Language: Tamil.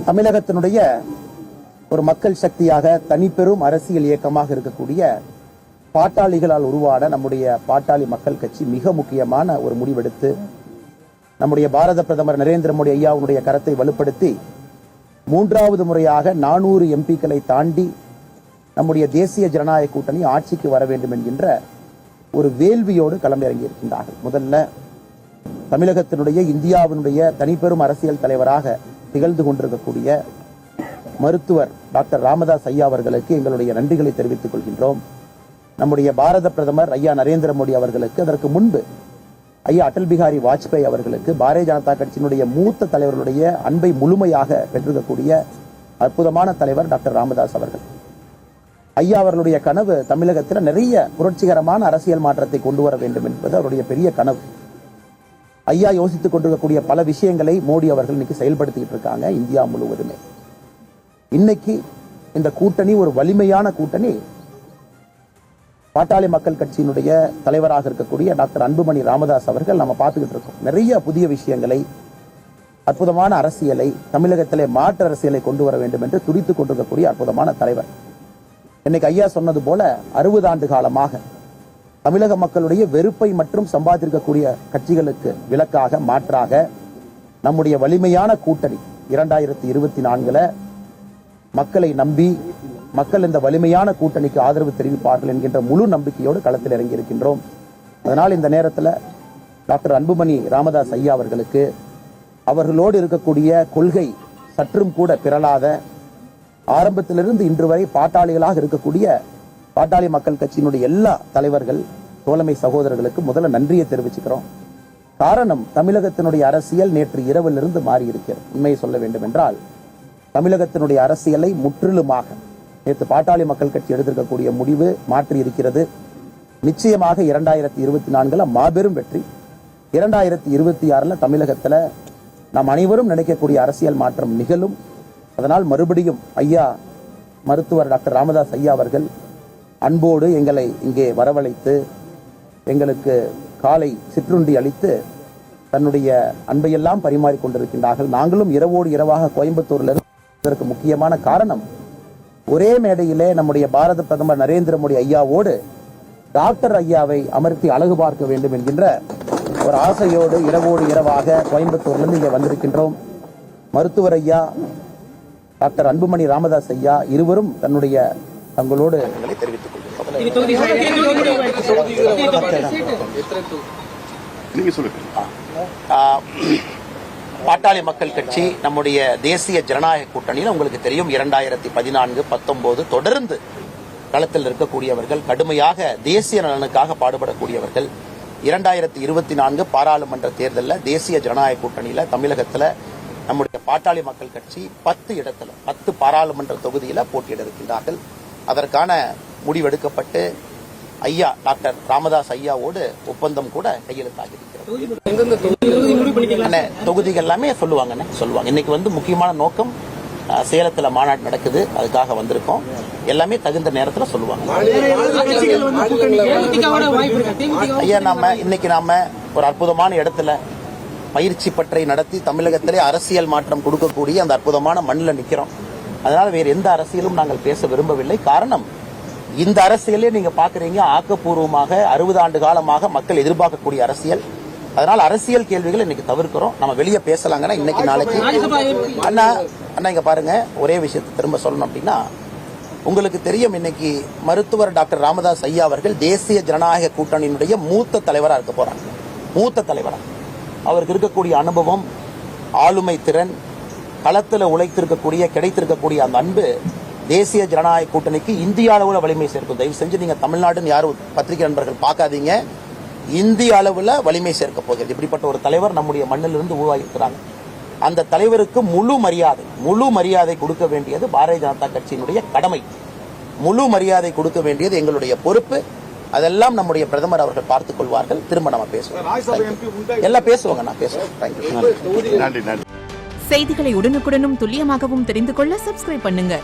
தமிழகத்தினுடைய ஒரு மக்கள் சக்தியாக தனிப்பெரும் அரசியல் இயக்கமாக இருக்கக்கூடிய பாட்டாளிகளால் உருவான நம்முடைய பாட்டாளி மக்கள் கட்சி மிக முக்கியமான ஒரு முடிவெடுத்து நம்முடைய பாரத பிரதமர் நரேந்திர மோடி ஐயாவுடைய கரத்தை வலுப்படுத்தி மூன்றாவது முறையாக 400 எம்பிக்களை தாண்டி நம்முடைய தேசிய ஜனநாயக கூட்டணி ஆட்சிக்கு வர வேண்டும் என்கின்ற ஒரு வேள்வியோடு களமிறங்கி இருக்கின்றார்கள். முதல்ல தமிழகத்தினுடைய இந்தியாவினுடைய தனிப்பெரும் அரசியல் தலைவராக திகழ்ந்து கொண்டிருக்கக்கூடிய மருத்துவர் டாக்டர் ராமதாஸ் ஐயா அவர்களுக்கு எங்களுடைய நன்றிகளை தெரிவித்துக் கொள்கின்றோம். நம்முடைய பாரத பிரதமர் ஐயா நரேந்திர மோடி அவர்களுக்கு, அதற்கு முன்பு ஐயா அடல் பிகாரி வாஜ்பாய் அவர்களுக்கு, பாரதிய ஜனதா கட்சியினுடைய மூத்த தலைவர்களுடைய அன்பை முழுமையாக பெற்றிருக்கக்கூடிய அற்புதமான தலைவர் டாக்டர் ராமதாஸ் அவர்கள். ஐயா அவர்களுடைய கனவு தமிழகத்தில் நிறைய புரட்சிகரமான அரசியல் மாற்றத்தை கொண்டு வர வேண்டும் என்பது அவருடைய பெரிய கனவு. ஐயா யோசித்துக் கொண்டிருக்கக்கூடிய பல விஷயங்களை மோடி அவர்கள் இன்னைக்கு செயல்படுத்திட்டு இருக்காங்க இந்தியா முழுவதுமே. இன்னைக்கு இந்த கூட்டணி ஒரு வலிமையான கூட்டணி. பாட்டாளி மக்கள் கட்சியினுடைய தலைவராக இருக்கக்கூடிய டாக்டர் அன்புமணி ராமதாஸ் அவர்கள் நம்ம பார்த்துக்கிட்டு இருக்கோம். நிறைய புதிய விஷயங்களை, அற்புதமான அரசியலை, தமிழகத்திலே மாற்று அரசியலை கொண்டு வர வேண்டும் என்று துடித்துக் கொண்டிருக்கக்கூடிய அற்புதமான தலைவர். இன்னைக்கு ஐயா சொன்னது போல 60 ஆண்டு காலமாக தமிழக மக்களுடைய வெறுப்பை மற்றும் சம்பாதிக்கக்கூடிய கட்சிகளுக்கு விலக்காக, மாற்றாக நம்முடைய வலிமையான கூட்டணி 2024 மக்களை நம்பி மக்கள் இந்த வலிமையான கூட்டணிக்கு ஆதரவு தெரிவிப்பார்கள் என்கின்ற முழு நம்பிக்கையோடு களத்தில் இறங்கி இருக்கின்றோம். அதனால் இந்த நேரத்தில் டாக்டர் அன்புமணி ராமதாஸ் ஐயா அவர்களுக்கு, அவர்களோடு இருக்கக்கூடிய கொள்கை சற்றும் கூட பிறளாத, ஆரம்பத்திலிருந்து இன்று வரை பாட்டாளிகளாக இருக்கக்கூடிய பாட்டாளி மக்கள் கட்சியினுடைய எல்லா தலைவர்கள், தோழமை சகோதரர்களுக்கு முதல்ல நன்றியை தெரிவிச்சுக்கிறோம். காரணம், தமிழகத்தினுடைய அரசியல் நேற்று இரவிலிருந்து மாறி இருக்கிறது. உண்மையை சொல்ல வேண்டும் என்றால் தமிழகத்தினுடைய அரசியலை முற்றிலுமாக நேற்று பாட்டாளி மக்கள் கட்சி எடுத்திருக்கக்கூடிய முடிவு மாற்றி இருக்கிறது. நிச்சயமாக 2024 மாபெரும் வெற்றி. 2026 தமிழகத்தில் நாம் அனைவரும் நினைக்கக்கூடிய அரசியல் மாற்றம் நிகழும். அதனால் மறுபடியும் ஐயா மருத்துவர் டாக்டர் ராமதாஸ் ஐயா அவர்கள் அன்போடு எங்களை இங்கே வரவழைத்து எங்களுக்கு காலை சிற்றுண்டி அளித்து தன்னுடைய அன்பையெல்லாம் பரிமாறிக்கொண்டிருக்கின்றார்கள். நாங்களும் இரவோடு இரவாக கோயம்புத்தூரில் இருப்பதற்கு முக்கியமான காரணம், ஒரே மேடையிலே நம்முடைய பாரத பிரதமர் நரேந்திர மோடி ஐயாவோடு டாக்டர் ஐயாவை அமர்த்தி அழகு பார்க்க வேண்டும் என்கின்ற ஒரு ஆசையோடு இரவோடு இரவாக கோயம்புத்தூரிலிருந்து இங்கே வந்திருக்கின்றோம். மருத்துவர் ஐயா டாக்டர் அன்புமணி ராமதாஸ் ஐயா இருவரும் தங்களோடு தெரிவித்துக் பாட்டாளி மக்கள் கட்சி நம்முடைய தேசிய ஜனநாயக கூட்டணியில் உங்களுக்கு தெரியும் 2014, 19 தொடர்ந்து களத்தில் இருக்கக்கூடியவர்கள், கடுமையாக தேசிய நலனுக்காக பாடுபடக்கூடியவர்கள். 2024 பாராளுமன்ற தேர்தலில் தேசிய ஜனநாயக கூட்டணியில் தமிழகத்தில் நம்முடைய பாட்டாளி மக்கள் கட்சி 10 பாராளுமன்ற தொகுதியில் போட்டியிட இருக்கின்றார்கள். அதற்கான முடிவெடுக்கப்பட்டு ஐயா டாக்டர் ராமதாஸ் ஐயாவோடு ஒப்பந்தம் கூட கையெழுத்தாகி இருக்கிறது. தொகுதிகள் எல்லாமே சொல்லுவாங்க. இன்னைக்கு முக்கியமான நோக்கம், சேலத்துல மாநாடு நடக்குது, அதுக்காக வந்திருக்கோம். எல்லாமே தகுந்த நேரத்தில் சொல்லுவாங்க. ஐயா இன்னைக்கு நாம ஒரு அற்புதமான இடத்துல பயிற்சி பற்றை நடத்தி தமிழகத்திலே அரசியல் மாற்றம் கொடுக்கக்கூடிய அந்த அற்புதமான மண்ணில் நிற்கிறோம். அதனால வேறு எந்த அரசியலும் நாங்கள் பேச விரும்பவில்லை. காரணம், இந்த அரசியலே நீங்க பாக்குறீங்க, ஆக்கப்பூர்வமாக 60 ஆண்டு காலமாக மக்கள் எதிர்பார்க்கக்கூடிய அரசியல். அதனால அரசியல் கேள்விகள் இன்னைக்கு தவிர்க்கிறோம். நம்ம வெளியே பேசலாங்கன்னா இன்னைக்கு நாளைக்கு. அண்ணா இங்க பாருங்க, ஒரே விஷயத்தை திரும்ப சொல்லணும் அப்படின்னா, உங்களுக்கு தெரியும் இன்னைக்கு மருத்துவர் டாக்டர் ராமதாஸ் ஐயா அவர்கள் தேசிய ஜனநாயக கூட்டணியினுடைய மூத்த தலைவராக இருக்க போறாங்க. மூத்த தலைவரா அவருக்கு இருக்கக்கூடிய அனுபவம், ஆளுமை திறன், களத்தில் உழைத்திருக்கக்கூடிய கிடைத்திருக்கக்கூடிய அந்த அன்பு தேசிய ஜனநாயக கூட்டணிக்கு இந்திய அளவில் வலிமை சேர்க்கும். தயவு செஞ்சு நீங்க தமிழ்நாடுன்னு யாரும் பத்திரிகை நண்பர்கள் பார்க்காதீங்க, இந்திய அளவில் வலிமை சேர்க்க போகிறது. இப்படிப்பட்ட ஒரு தலைவர் நம்முடைய மண்ணிலிருந்து உருவாகியிருக்கிறாங்க. அந்த தலைவருக்கு முழு மரியாதை கொடுக்க வேண்டியது பாரதிய ஜனதா கட்சியினுடைய கடமை. முழு மரியாதை கொடுக்க வேண்டியது எங்களுடைய பொறுப்பு. அதெல்லாம் நம்முடைய பிரதமர் அவர்கள் பார்த்துக் கொள்வார்கள். திரும்ப நம்ம பேசுவோம். எல்லாம் பேசுவாங்க, நான் பேசுவேன். செய்திகளை உடனுக்குடனும் துல்லியமாகவும் தெரிந்து கொள்ள சப்ஸ்கிரைப் பண்ணுங்க.